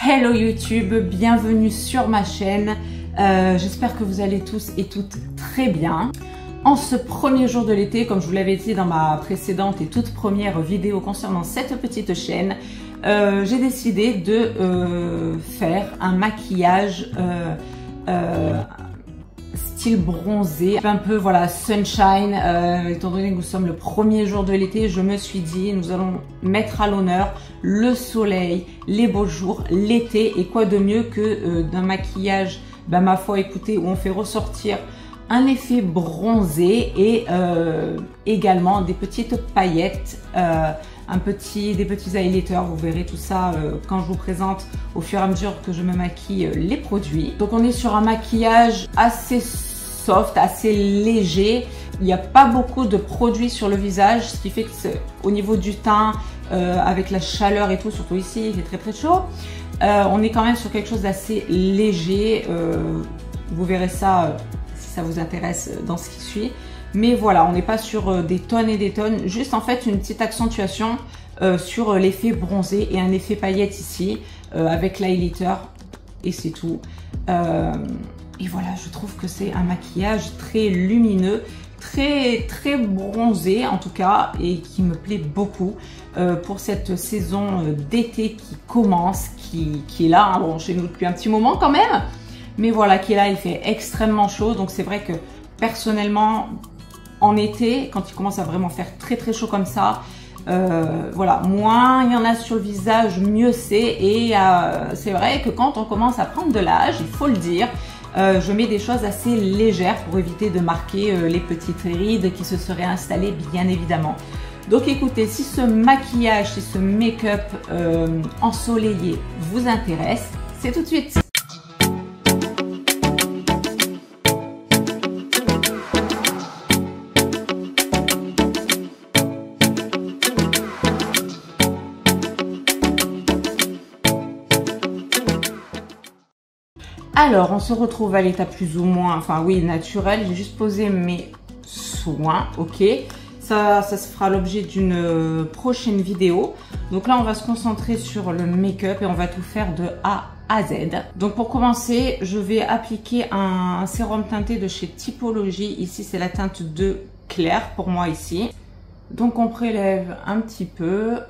Hello YouTube, bienvenue sur ma chaîne. J'espère que vous allez tous et toutes très bien. En ce premier jour de l'été, comme je vous l'avais dit dans ma précédente et toute première vidéo concernant cette petite chaîne, j'ai décidé de faire un maquillage style bronzé, un peu voilà sunshine. Étant donné que nous sommes le premier jour de l'été, je me suis dit nous allons mettre à l'honneur le soleil, les beaux jours, l'été, et quoi de mieux que d'un maquillage, ma foi, écoutez, où on fait ressortir un effet bronzé et également des petites paillettes, des petits highlighters. Vous verrez tout ça quand je vous présente au fur et à mesure que je me maquille les produits. Donc on est sur un maquillage assez soft, assez léger. Il n'y a pas beaucoup de produits sur le visage, ce qui fait que au niveau du teint, avec la chaleur et tout, surtout ici, il fait très chaud. On est quand même sur quelque chose d'assez léger. Vous verrez ça si ça vous intéresse dans ce qui suit. Mais voilà, on n'est pas sur des tonnes et des tonnes, juste en fait une petite accentuation sur l'effet bronzé et un effet paillette ici avec l'highlighter, et c'est tout. Et voilà, je trouve que c'est un maquillage très lumineux, très bronzé en tout cas, et qui me plaît beaucoup pour cette saison d'été qui commence, qui est là, hein, bon, chez nous depuis un petit moment quand même, mais voilà, qui est là. Il fait extrêmement chaud, donc c'est vrai que personnellement en été, quand il commence à vraiment faire très chaud comme ça, voilà, moins il y en a sur le visage, mieux c'est. Et c'est vrai que quand on commence à prendre de l'âge, il faut le dire, je mets des choses assez légères pour éviter de marquer les petites rides qui se seraient installées, bien évidemment. Donc écoutez, si ce maquillage, si ce make-up ensoleillé vous intéresse, c'est tout de suite. Alors, on se retrouve à l'état plus ou moins, enfin oui, naturel. J'ai juste posé mes soins, ok. Ça se fera l'objet d'une prochaine vidéo. Donc là, on va se concentrer sur le make-up et on va tout faire de A à Z. Donc pour commencer, je vais appliquer un sérum teinté de chez Typologie. Ici, c'est la teinte 2 claire pour moi ici. Donc on prélève un petit peu.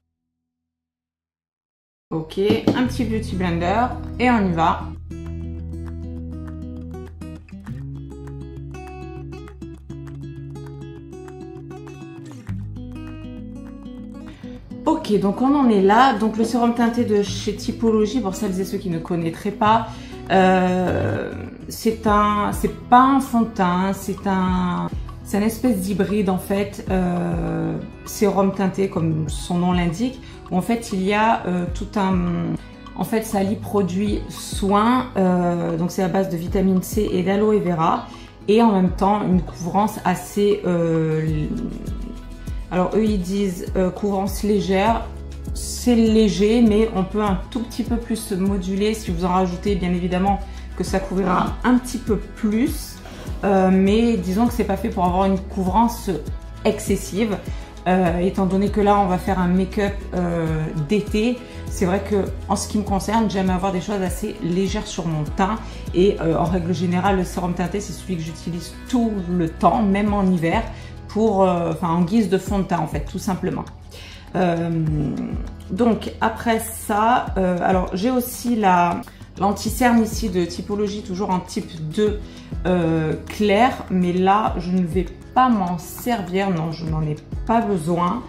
Ok, un petit beauty blender et on y va. Ok, donc on en est là. Donc le sérum teinté de chez Typologie, pour celles et ceux qui ne connaîtraient pas, c'est pas un fond de teint, c'est un espèce d'hybride en fait, sérum teinté comme son nom l'indique, où en fait il y a tout un... En fait ça allie produits soins, donc c'est à base de vitamine C et d'aloe vera, et en même temps une couvrance assez... Alors eux ils disent couvrance légère, c'est léger, mais on peut un tout petit peu plus moduler si vous en rajoutez, bien évidemment que ça couvrira un petit peu plus, mais disons que c'est pas fait pour avoir une couvrance excessive, étant donné que là on va faire un make-up d'été. C'est vrai que en ce qui me concerne, j'aime avoir des choses assez légères sur mon teint, et en règle générale le sérum teinté c'est celui que j'utilise tout le temps, même en hiver, pour, en guise de fond de teint en fait, tout simplement. Donc après ça, alors j'ai aussi l'anti-cerne ici de Typologie, toujours en type 2 clair, mais là je ne vais pas m'en servir, non, je n'en ai pas besoin.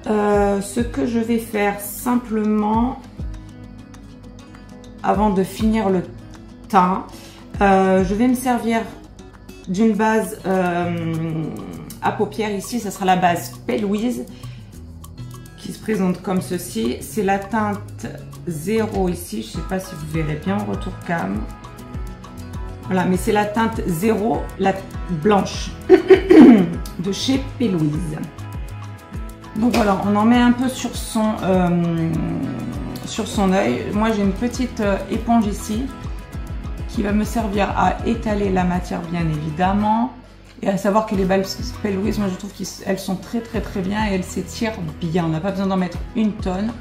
Ce que je vais faire simplement, avant de finir le teint, je vais me servir d'une base à paupières. Ici ça sera la base P. Louise qui se présente comme ceci. C'est la teinte 0 ici, je ne sais pas si vous verrez bien en retour cam, voilà, mais c'est la teinte 0, la blanche de chez P. Louise. Donc voilà, on en met un peu sur son œil. Moi j'ai une petite éponge ici qui va me servir à étaler la matière, bien évidemment. Et à savoir que les bases P. Louise, moi je trouve qu'elles sont très bien et elles s'étirent bien. On n'a pas besoin d'en mettre une tonne.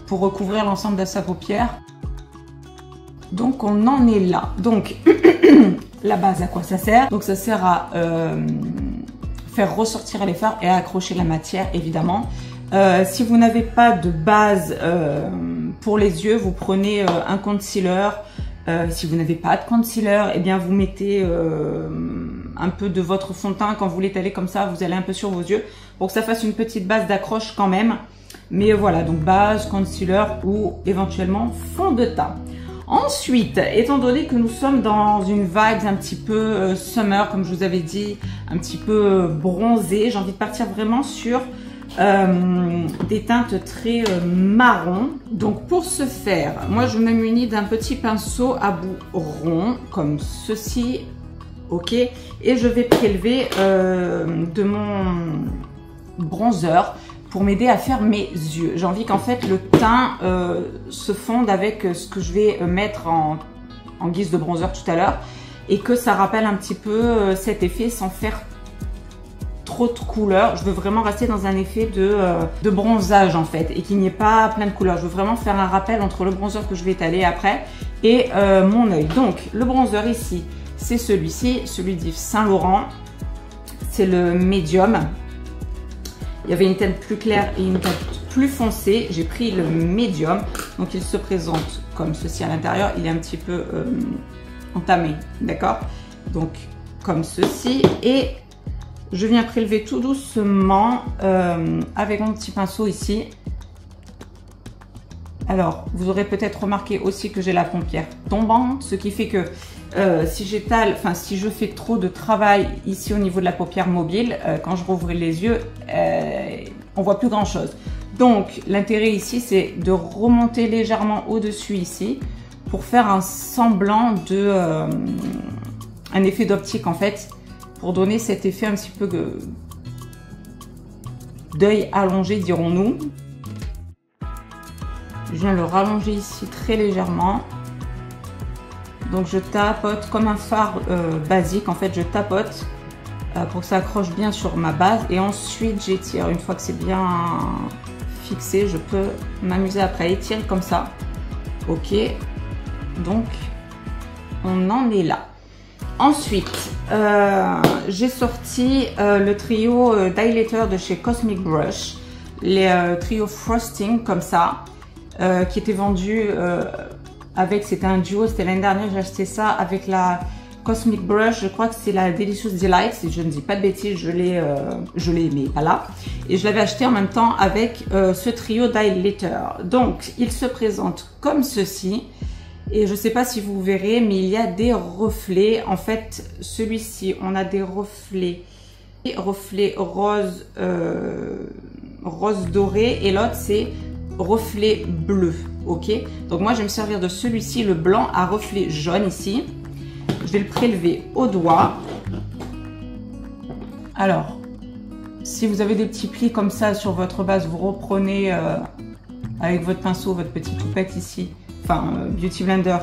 pour recouvrir l'ensemble de sa paupière. Donc on en est là. Donc la base, à quoi ça sert? Donc ça sert à faire ressortir les fards et à accrocher la matière, évidemment. Si vous n'avez pas de base pour les yeux, vous prenez un concealer. Si vous n'avez pas de concealer, eh bien vous mettez un peu de votre fond de teint quand vous l'étalez comme ça, vous allez un peu sur vos yeux pour que ça fasse une petite base d'accroche quand même. Mais voilà, donc base, concealer ou éventuellement fond de teint. Ensuite, étant donné que nous sommes dans une vibe un petit peu summer, comme je vous avais dit, un petit peu bronzé, j'ai envie de partir vraiment sur des teintes très marron. Donc pour ce faire, moi je me munis d'un petit pinceau à bout rond comme ceci, ok, et je vais prélever de mon bronzer pour m'aider à faire mes yeux. J'ai envie qu'en fait le teint se fonde avec ce que je vais mettre en guise de bronzer tout à l'heure et que ça rappelle un petit peu cet effet sans faire trop de couleurs. Je veux vraiment rester dans un effet de bronzage en fait et qu'il n'y ait pas plein de couleurs. Je veux vraiment faire un rappel entre le bronzer que je vais étaler après et mon œil. Donc le bronzer ici, c'est celui-ci, celui d'Yves Saint Laurent. C'est le médium. Il y avait une teinte plus claire et une teinte plus foncée. J'ai pris le médium. Donc il se présente comme ceci à l'intérieur. Il est un petit peu entamé, d'accord? Donc comme ceci. Et je viens prélever tout doucement avec mon petit pinceau ici. Alors, vous aurez peut-être remarqué aussi que j'ai la paupière tombante, ce qui fait que si j'étale, enfin si je fais trop de travail ici au niveau de la paupière mobile, quand je rouvre les yeux, on voit plus grand chose. Donc, l'intérêt ici, c'est de remonter légèrement au-dessus ici pour faire un semblant de un effet d'optique en fait, pour donner cet effet un petit peu d'œil allongé, dirons-nous. Je viens le rallonger ici très légèrement. Donc je tapote comme un fard basique. En fait, je tapote pour que ça accroche bien sur ma base. Et ensuite, j'étire. Une fois que c'est bien fixé, je peux m'amuser après à étirer comme ça. Ok. Donc, on en est là. Ensuite, j'ai sorti le trio d'highlighter de chez Cosmic Brush, les trio Frosting comme ça, qui était vendu avec, c'était un duo, c'était l'année dernière, j'ai acheté ça avec la Cosmic Brush, je crois que c'est la Delicious Delight, si je ne dis pas de bêtises, je l'ai aimé, voilà. Et je l'avais acheté en même temps avec ce trio d'highlighter. Donc, il se présente comme ceci. Et je ne sais pas si vous verrez, mais il y a des reflets. En fait, celui-ci, on a des reflets rose, rose doré, et l'autre, c'est reflet bleu. Ok? Donc moi, je vais me servir de celui-ci, le blanc à reflet jaune ici. Je vais le prélever au doigt. Alors, si vous avez des petits plis comme ça sur votre base, vous reprenez avec votre pinceau, votre petite toupette ici, enfin Beauty Blender,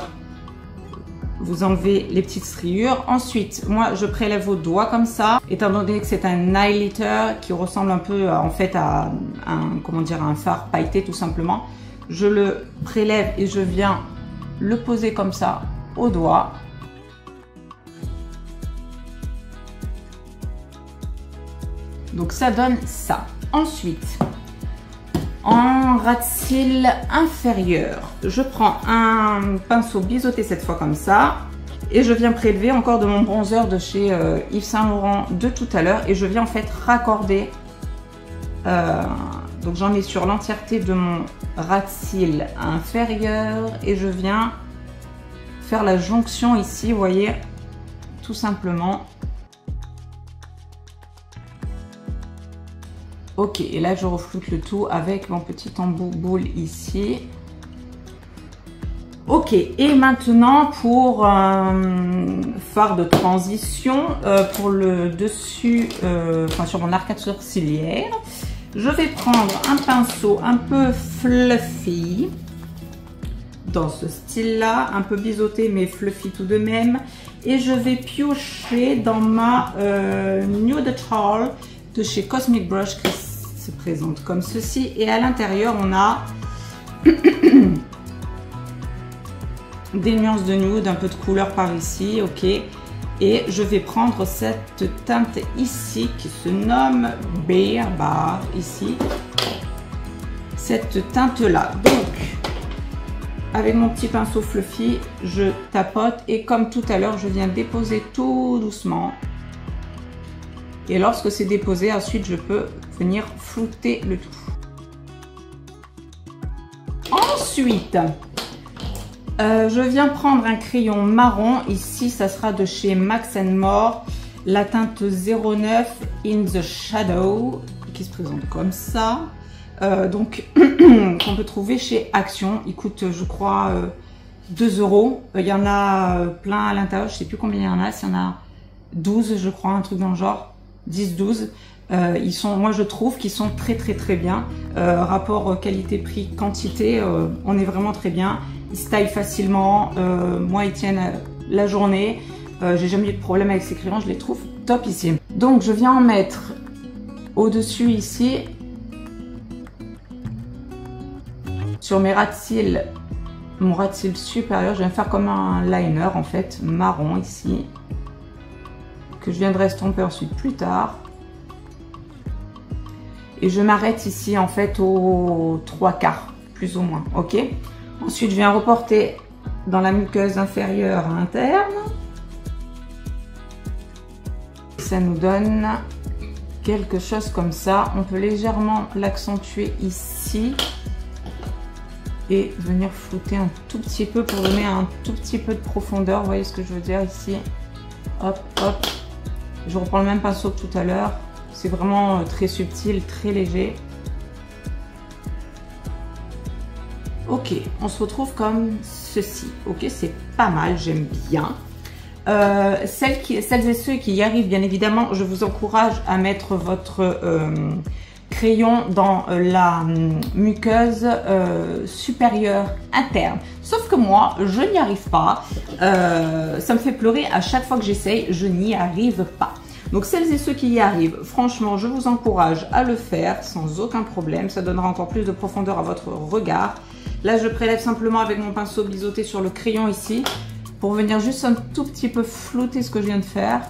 vous enlevez les petites striures. Ensuite, moi je prélève au doigt comme ça, étant donné que c'est un highlighter qui ressemble un peu en fait à un, comment dire, un fard pailleté tout simplement. Je le prélève et je viens le poser comme ça au doigt. Donc ça donne ça. Ensuite, en ras de cils inférieur, je prends un pinceau biseauté cette fois comme ça et je viens prélever encore de mon bronzer de chez Yves Saint Laurent de tout à l'heure et je viens en fait raccorder. Donc j'en ai sur l'entièreté de mon ras de cils inférieur et je viens faire la jonction ici, vous voyez, tout simplement. Ok, et là je refloute le tout avec mon petit embout boule ici. Ok, et maintenant pour un fard de transition, pour le dessus, enfin sur mon arcade sourcilière, je vais prendre un pinceau un peu fluffy, dans ce style-là, un peu biseauté mais fluffy tout de même, et je vais piocher dans ma Nude Tall de chez Cosmic Brush qui se présente comme ceci, et à l'intérieur on a des nuances de nude, un peu de couleur par ici, ok. Et je vais prendre cette teinte ici qui se nomme Bear Bar ici. Cette teinte là. Donc, avec mon petit pinceau fluffy, je tapote et comme tout à l'heure, je viens déposer tout doucement. Et lorsque c'est déposé, ensuite je peux venir flouter le tout. Ensuite, je viens prendre un crayon marron. Ici, ça sera de chez Max More, la teinte 09 In the Shadow, qui se présente comme ça. Donc, qu'on peut trouver chez Action. Il coûte, je crois, 2 €. Il y en a plein à l'intérieur. Je ne sais plus combien il y en a. S'il y en a 12, je crois, un truc dans le genre. 10-12. Moi, je trouve qu'ils sont très bien. Rapport qualité-prix, quantité, on est vraiment très bien. Ils se taillent facilement. Moi, ils tiennent la journée. J'ai jamais eu de problème avec ces crayons. Je les trouve top ici. Donc, je viens en mettre au-dessus ici. Sur mes ras de cils, mon ras de cils supérieur, je viens faire comme un liner en fait, marron ici, que je viendrai estomper ensuite plus tard. Et je m'arrête ici en fait aux 3/4, plus ou moins, ok. Ensuite, je viens reporter dans la muqueuse inférieure interne. Ça nous donne quelque chose comme ça. On peut légèrement l'accentuer ici. Et venir flouter un tout petit peu pour donner un tout petit peu de profondeur. Vous voyez ce que je veux dire ici. Hop, hop. Je reprends le même pinceau que tout à l'heure. C'est vraiment très subtil, très léger. Ok, on se retrouve comme ceci. Ok, c'est pas mal, j'aime bien. Celles et ceux qui y arrivent, bien évidemment, je vous encourage à mettre votre crayon dans la muqueuse supérieure interne. Sauf que moi, je n'y arrive pas. Ça me fait pleurer à chaque fois que j'essaye. Je n'y arrive pas. Donc, celles et ceux qui y arrivent, franchement, je vous encourage à le faire sans aucun problème. Ça donnera encore plus de profondeur à votre regard. Là, je prélève simplement avec mon pinceau biseauté sur le crayon ici pour venir juste un tout petit peu flouter ce que je viens de faire.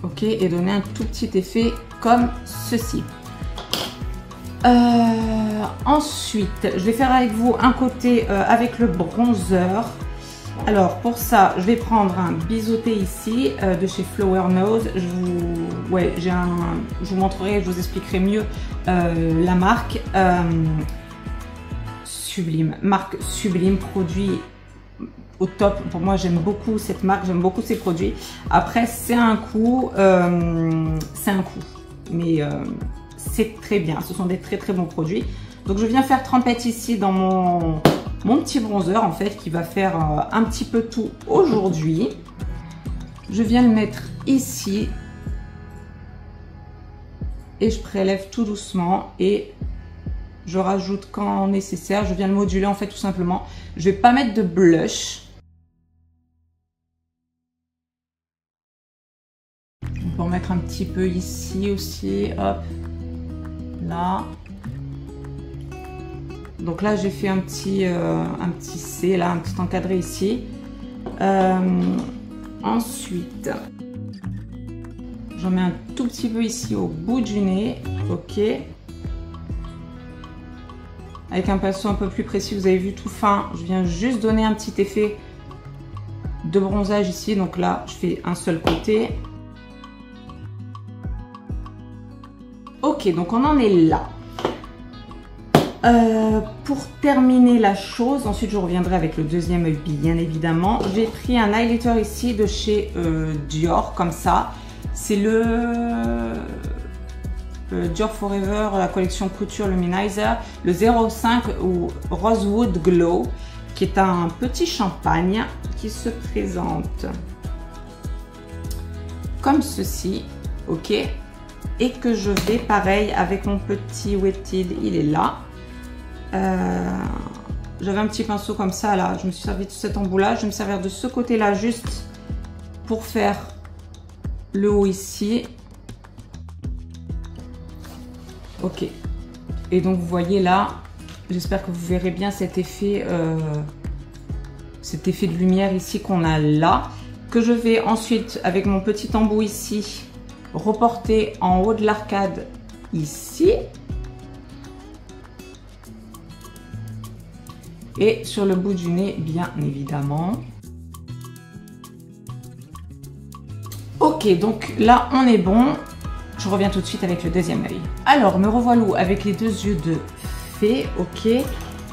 Ok, et donner un tout petit effet comme ceci. Ensuite, je vais faire avec vous un côté avec le bronzer. Alors pour ça, je vais prendre un biseauté ici de chez Flower Nose. Je vous montrerai, je vous expliquerai mieux la marque. Sublime, marque Sublime, produit au top. Pour moi, j'aime beaucoup cette marque, j'aime beaucoup ses produits. Après, c'est un coût, mais c'est très bien. Ce sont des très bons produits. Donc, je viens faire trempette ici dans mon petit bronzer, en fait, qui va faire un petit peu tout aujourd'hui. Je viens le mettre ici. Et je prélève tout doucement et je rajoute quand nécessaire. Je viens le moduler, en fait, tout simplement. Je vais pas mettre de blush. On peut en mettre un petit peu ici aussi, hop, là. Donc là, j'ai fait un petit C, là, un petit encadré ici. Ensuite, j'en mets un tout petit peu ici au bout du nez, ok. Avec un pinceau un peu plus précis, vous avez vu tout fin. Je viens juste donner un petit effet de bronzage ici. Donc là, je fais un seul côté. Ok, donc on en est là. Pour terminer la chose, ensuite je reviendrai avec le deuxième œil bien évidemment. J'ai pris un highlighter ici de chez Dior, comme ça. C'est le Dior Forever, la collection Couture Luminizer, le 05 ou Rosewood Glow, qui est un petit champagne qui se présente comme ceci, ok. Et que je vais, pareil, avec mon petit Wetted, il est là. J'avais un petit pinceau comme ça là, je me suis servi de cet embout-là. Je vais me servir de ce côté-là juste pour faire le haut ici. Ok, Et donc vous voyez là, j'espère que vous verrez bien cet effet de lumière ici qu'on a là, que je vais ensuite avec mon petit embout ici reporter en haut de l'arcade ici et sur le bout du nez bien évidemment. Ok, donc là on est bon. Je reviens tout de suite avec le deuxième œil. Alors me revoilà avec les deux yeux de fée. Ok,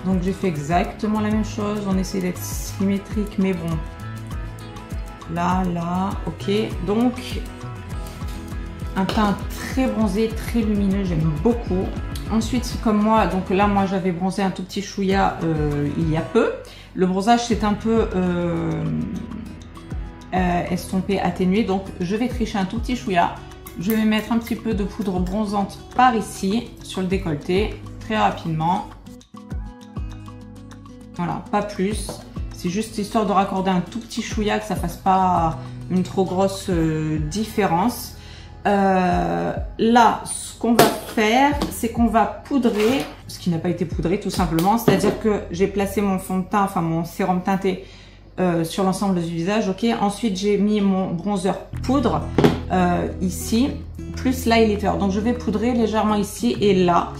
donc j'ai fait exactement la même chose. On essaie d'être symétrique, mais bon. Là, ok. Donc un teint très bronzé, très lumineux, j'aime beaucoup. Ensuite, comme moi, donc là, moi, j'avais bronzé un tout petit chouïa il y a peu. Le bronzage s'est un peu estompé, atténué. Donc, je vais tricher un tout petit chouïa. Je vais mettre un petit peu de poudre bronzante par ici, sur le décolleté, très rapidement. Voilà, pas plus. C'est juste histoire de raccorder un tout petit chouïa, que ça fasse pas une trop grosse différence. Là, ce qu'on va faire, c'est qu'on va poudrer, ce qui n'a pas été poudré tout simplement, c'est-à-dire que j'ai placé mon fond de teint, enfin mon sérum teinté sur l'ensemble du visage, ok. Ensuite, j'ai mis mon bronzer poudre ici, plus l'highlighter. Donc, je vais poudrer légèrement ici et là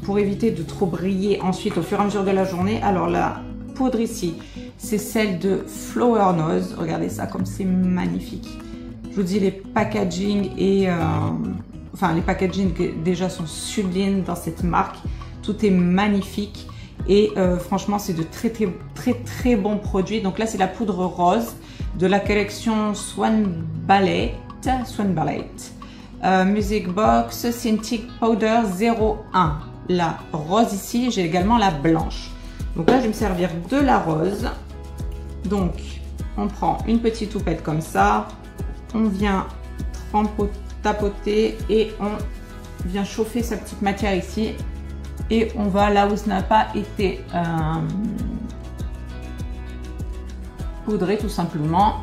pour éviter de trop briller ensuite au fur et à mesure de la journée. Alors, la poudre ici, c'est celle de Flower Nose. Regardez ça comme c'est magnifique. Je vous dis, les packaging et enfin les packaging déjà sont sublimes dans cette marque. Tout est magnifique et franchement c'est de très bons produits. Donc là c'est la poudre rose de la collection Swan Ballet Music Box Scented Powder 01. La rose ici, j'ai également la blanche. Donc là je vais me servir de la rose. Donc on prend une petite toupette comme ça. On vient tapoter et on vient chauffer sa petite matière ici. Et on va là où ça n'a pas été poudré tout simplement.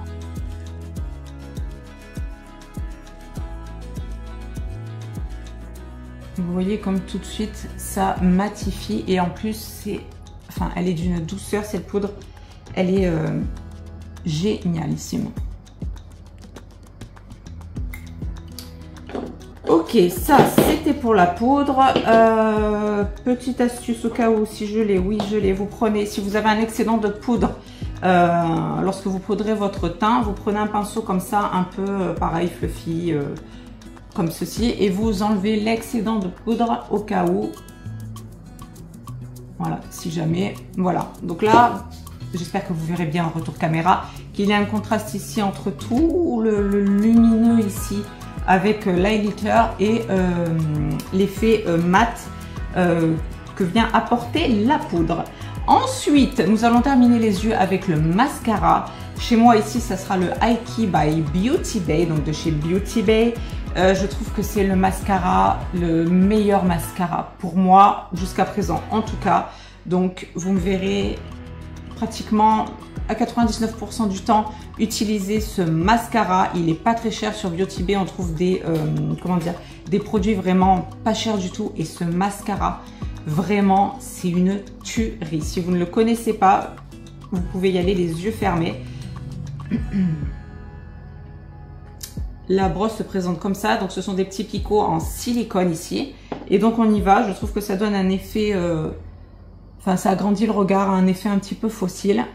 Vous voyez comme tout de suite ça matifie et en plus c'est, enfin elle est d'une douceur cette poudre. Elle est génialissime. Ok, ça c'était pour la poudre. Petite astuce au cas où, si je l'ai, oui je l'ai, vous prenez, si vous avez un excédent de poudre, lorsque vous poudrez votre teint, vous prenez un pinceau comme ça, un peu pareil, fluffy, comme ceci, et vous enlevez l'excédent de poudre au cas où. Voilà, si jamais, voilà. Donc là, j'espère que vous verrez bien en retour caméra, qu'il y a un contraste ici entre tout le lumineux ici, avec l'highlighter et l'effet mat que vient apporter la poudre. Ensuite, nous allons terminer les yeux avec le mascara. Chez moi ici, ça sera le Ike by Beauty Bay, donc de chez Beauty Bay. Je trouve que c'est le mascara, le meilleur mascara pour moi jusqu'à présent en tout cas. Donc vous me verrez pratiquement à 99% du temps utiliser ce mascara. Il n'est pas très cher sur Beauty Bay, on trouve des comment dire, des produits vraiment pas chers du tout, et ce mascara vraiment c'est une tuerie. Si vous ne le connaissez pas, vous pouvez y aller les yeux fermés. La brosse se présente comme ça, donc ce sont des petits picots en silicone ici, et donc on y va. Je trouve que ça donne un effet enfin ça agrandit le regard, un effet un petit peu fossile.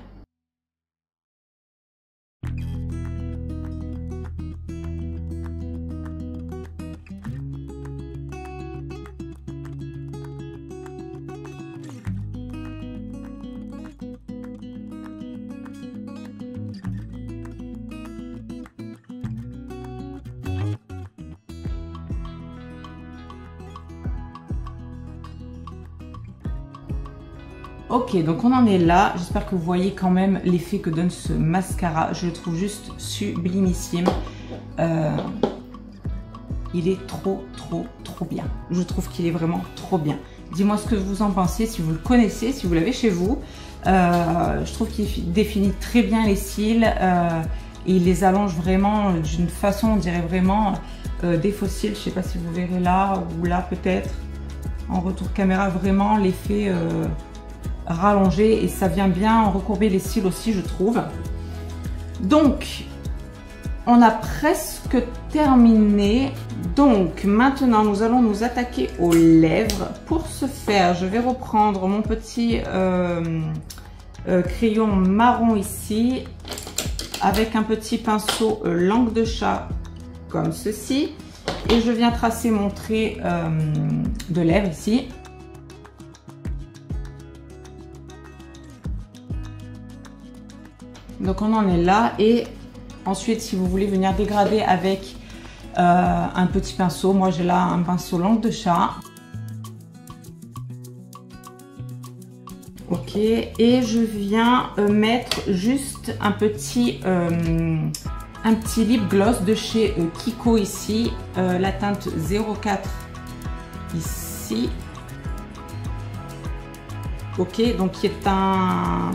Ok, donc on en est là. J'espère que vous voyez quand même l'effet que donne ce mascara. Je le trouve juste sublimissime. Il est trop bien. Je trouve qu'il est vraiment trop bien. Dis-moi ce que vous en pensez, si vous le connaissez, si vous l'avez chez vous. Je trouve qu'il définit très bien les cils et il les allonge vraiment d'une façon, on dirait vraiment des fossiles. Je ne sais pas si vous verrez là ou là peut-être. en retour caméra, vraiment l'effet rallongé, et ça vient bien recourber les cils aussi, je trouve. Donc on a presque terminé. Donc maintenant nous allons nous attaquer aux lèvres. Pour ce faire, je vais reprendre mon petit crayon marron ici, avec un petit pinceau langue de chat comme ceci, et je viens tracer mon trait de lèvres ici. Donc on en est là, et ensuite si vous voulez venir dégrader avec un petit pinceau, moi j'ai là un pinceau langue de chat. Ok, et je viens mettre juste un petit lip gloss de chez Kiko ici, la teinte 04 ici. Ok, donc qui est un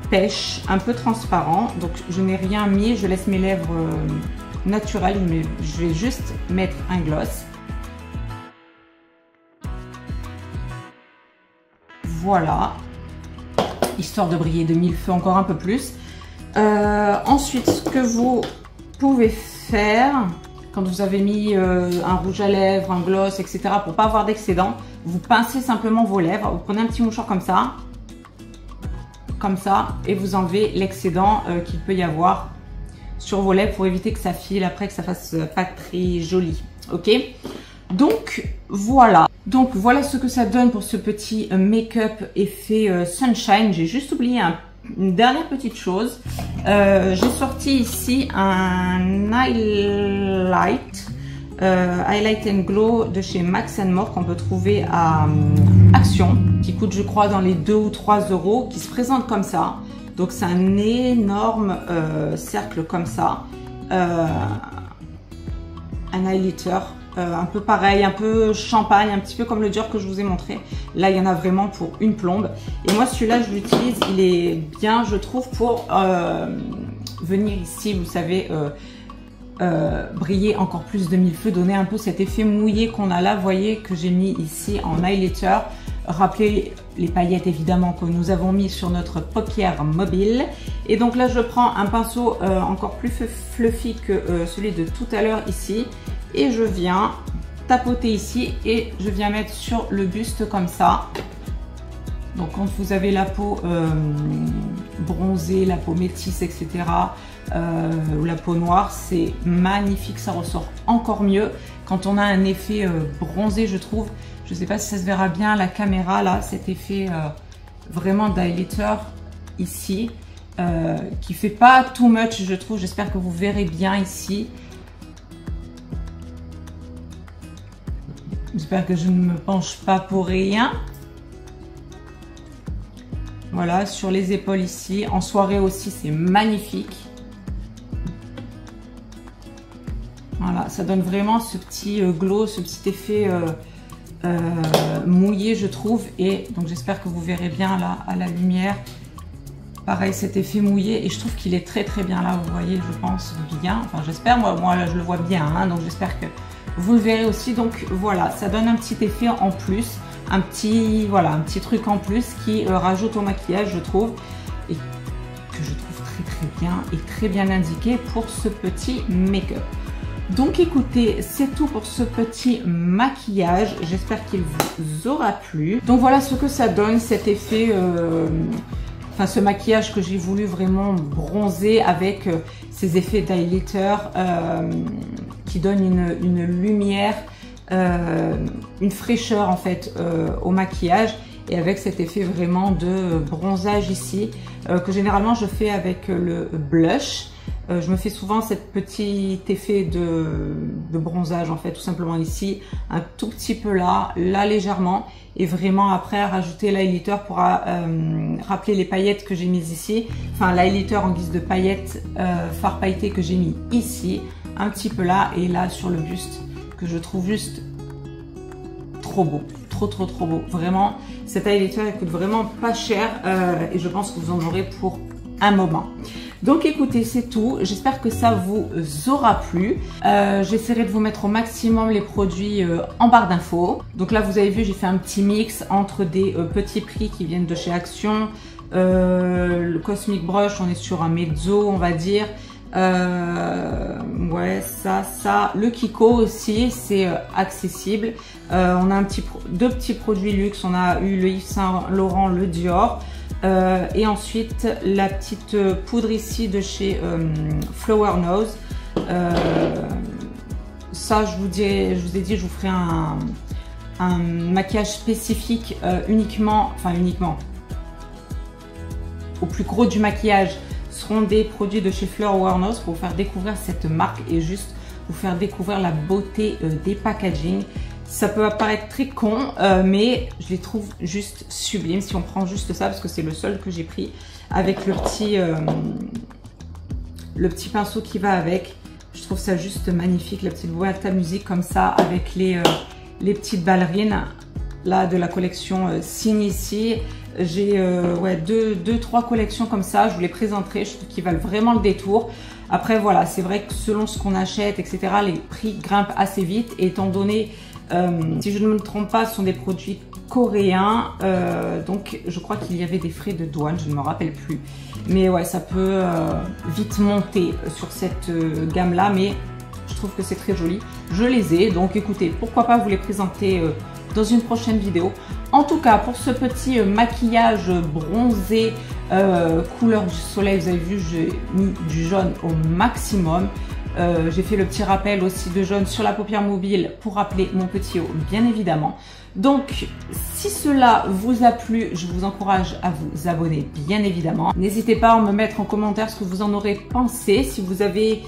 pêche un peu transparent. Donc je n'ai rien mis, je laisse mes lèvres naturelles, mais je vais juste mettre un gloss. Voilà, histoire de briller de mille feux encore un peu plus. Ensuite, ce que vous pouvez faire quand vous avez mis un rouge à lèvres, un gloss, etc., pour pas avoir d'excédent, vous pincez simplement vos lèvres. Vous prenez un petit mouchoir comme ça, et vous enlevez l'excédent qu'il peut y avoir sur vos lèvres pour éviter que ça file après, que ça fasse pas très joli. Ok, donc voilà. Donc voilà ce que ça donne pour ce petit make-up effet sunshine. J'ai juste oublié une dernière petite chose. J'ai sorti ici un highlight and Glow de chez Max & More, qu'on peut trouver à Action, qui coûte je crois dans les 2 ou 3 euros, qui se présente comme ça. Donc c'est un énorme cercle comme ça, un highlighter un peu pareil, un peu champagne, un petit peu comme le Dior que je vous ai montré. Là il y en a vraiment pour une plombe, et moi celui-là je l'utilise, il est bien je trouve pour venir ici, vous savez, briller encore plus de mille feux, donner un peu cet effet mouillé qu'on a là. Vous voyez que j'ai mis ici en highlighter, rappelez les paillettes évidemment que nous avons mis sur notre paupière mobile. Et donc là je prends un pinceau encore plus fluffy que celui de tout à l'heure ici, et je viens tapoter ici, et je viens mettre sur le buste comme ça. Donc quand vous avez la peau bronzée, la peau métisse, etc., ou la peau noire, c'est magnifique, ça ressort encore mieux quand on a un effet bronzé, je trouve. Je ne sais pas si ça se verra bien à la caméra là, cet effet vraiment d'highlighter ici, qui fait pas too much, je trouve. J'espère que vous verrez bien ici. J'espère que je ne me penche pas pour rien. Voilà, sur les épaules ici. En soirée aussi, c'est magnifique. Voilà, ça donne vraiment ce petit glow, ce petit effet mouillé, je trouve. Et donc, j'espère que vous verrez bien là, à la lumière. Pareil, cet effet mouillé. Et je trouve qu'il est très très bien là, vous voyez, je pense bien. Enfin, j'espère, moi là, je le vois bien. Hein, donc, j'espère que vous le verrez aussi. Donc, voilà, ça donne un petit effet en plus. Un petit truc en plus qui rajoute au maquillage, je trouve, et que je trouve très très bien et très bien indiqué pour ce petit make-up. Donc écoutez, c'est tout pour ce petit maquillage, j'espère qu'il vous aura plu. Donc voilà ce que ça donne, cet effet, enfin ce maquillage que j'ai voulu vraiment bronzer avec ces effets d'highlighter qui donnent une lumière, une fraîcheur en fait au maquillage, et avec cet effet vraiment de bronzage ici que généralement je fais avec le blush. Je me fais souvent cet petit effet de bronzage en fait, tout simplement ici, un tout petit peu là légèrement, et vraiment après rajouter l'highlighter pour rappeler les paillettes que j'ai mises ici, enfin l'highlighter en guise de paillettes fard pailleté que j'ai mis ici, un petit peu là et là sur le buste, que je trouve juste trop beau, trop beau. Vraiment, cet highlighter il coûte vraiment pas cher et je pense que vous en aurez pour un moment. Donc écoutez, c'est tout. J'espère que ça vous aura plu. J'essaierai de vous mettre au maximum les produits en barre d'infos. Donc là, vous avez vu, j'ai fait un petit mix entre des petits prix qui viennent de chez Action. Le Cosmic Brush, on est sur un mezzo, on va dire. Ouais, ça. Le Kiko aussi, c'est accessible. On a deux petits produits luxe. On a eu le Yves Saint Laurent, le Dior. Et ensuite, la petite poudre ici de chez Flower Nose. Ça, je vous ai dit, je vous ferai un maquillage spécifique uniquement au plus gros du maquillage seront des produits de chez Flower Nose pour vous faire découvrir cette marque et juste vous faire découvrir la beauté des packaging. Ça peut apparaître très con, mais je les trouve juste sublimes si on prend juste ça, parce que c'est le seul que j'ai pris avec le petit pinceau qui va avec. Je trouve ça juste magnifique, la petite boîte à musique comme ça avec les petites ballerines là de la collection Signe ici. J'ai ouais, deux, trois collections comme ça, je vous les présenterai, je trouve qu'ils valent vraiment le détour. Après voilà, c'est vrai que selon ce qu'on achète, etc., les prix grimpent assez vite. Et étant donné, si je ne me trompe pas, ce sont des produits coréens, donc je crois qu'il y avait des frais de douane, je ne me rappelle plus. Mais ouais, ça peut vite monter sur cette gamme-là, mais je trouve que c'est très joli. Je les ai, donc écoutez, pourquoi pas vous les présenter dans une prochaine vidéo. En tout cas, pour ce petit maquillage bronzé couleur du soleil, vous avez vu, j'ai mis du jaune au maximum. J'ai fait le petit rappel aussi de jaune sur la paupière mobile pour rappeler mon petit haut, bien évidemment. Donc, si cela vous a plu, je vous encourage à vous abonner, bien évidemment. N'hésitez pas à me mettre en commentaire ce que vous en aurez pensé. Si vous avez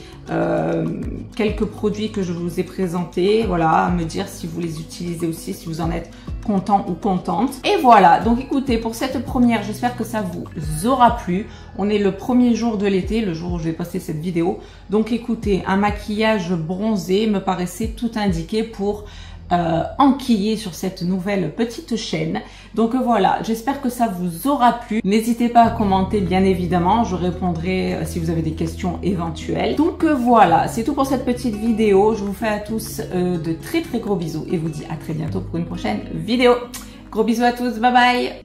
quelques produits que je vous ai présentés, voilà, à me dire si vous les utilisez aussi, si vous en êtes content ou contente. Et voilà, donc écoutez, pour cette première, j'espère que ça vous aura plu. On est le premier jour de l'été, le jour où je vais poster cette vidéo. Donc écoutez, un maquillage bronzé me paraissait tout indiqué pour enquiller sur cette nouvelle petite chaîne. Donc voilà, j'espère que ça vous aura plu. N'hésitez pas à commenter, bien évidemment, je répondrai si vous avez des questions éventuelles. Donc voilà, c'est tout pour cette petite vidéo. Je vous fais à tous de très gros bisous et vous dis à très bientôt pour une prochaine vidéo. Gros bisous à tous, bye bye.